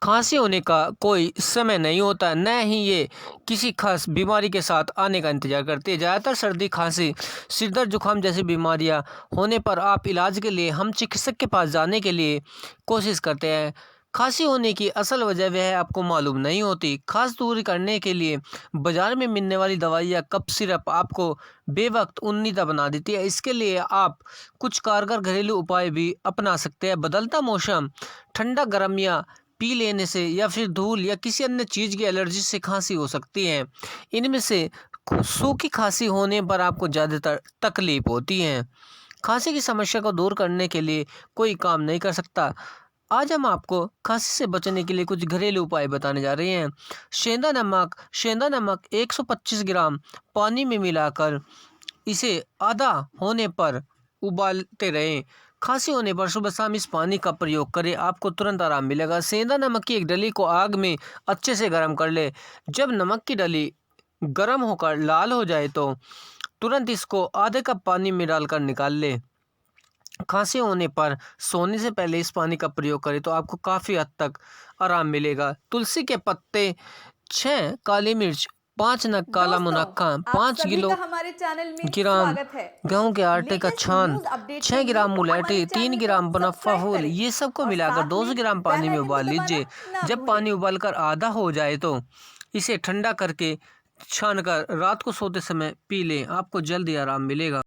खांसी होने का कोई समय नहीं होता, न ही ये किसी खास बीमारी के साथ आने का इंतजार करती है। ज़्यादातर सर्दी, खांसी, सिर दर्द, जुकाम जैसी बीमारियां होने पर आप इलाज के लिए हम चिकित्सक के पास जाने के लिए कोशिश करते हैं। खांसी होने की असल वजह वह आपको मालूम नहीं होती। खांसी दूर करने के लिए बाजार में मिलने वाली दवाई या कफ सिरप आपको बेवक्त उन्नीदा बना देती है। इसके लिए आप कुछ कारगर घरेलू उपाय भी अपना सकते हैं। बदलता मौसम, ठंडा, गर्म या पी लेने से या फिर धूल या किसी अन्य चीज़ की एलर्जी से खांसी हो सकती है। इनमें से सूखी खांसी होने पर आपको ज़्यादातर तकलीफ होती है। खांसी की समस्या को दूर करने के लिए कोई काम नहीं कर सकता। आज हम आपको खांसी से बचने के लिए कुछ घरेलू उपाय बताने जा रहे हैं। सेंधा नमक 125 ग्राम पानी में मिलाकर इसे आधा होने पर उबालते रहें। खांसी होने पर सुबह शाम इस पानी का प्रयोग करें, आपको तुरंत आराम मिलेगा। सेंधा नमक की एक डली को आग में अच्छे से गर्म कर ले। जब नमक की डली गर्म होकर लाल हो जाए तो तुरंत इसको आधे कप पानी में डालकर निकाल ले। खांसी होने पर सोने से पहले इस पानी का प्रयोग करें तो आपको काफ़ी हद तक आराम मिलेगा। तुलसी के पत्ते 6, काली मिर्च 5 नग, काला मुनक्का 5 किलो हमारे चैनल में ग्राम, स्वागत है। गेहूं के आटे का लेटेस्ट छान न्यूज़ अपडेट 6 के ग्राम लिए मुलेठी, हमारे 3 चैनल को ग्राम मुनफ़ा सब्सक्राइब फूल, करें ये सबको और मिलाकर साथ 200 में ग्राम बेल पानी में आइकन को उबाल लीजिए। दबाना ना जब भूलें। पानी उबालकर आधा हो जाए तो इसे ठंडा करके छानकर रात को सोते समय पी लें, आपको जल्दी आराम मिलेगा।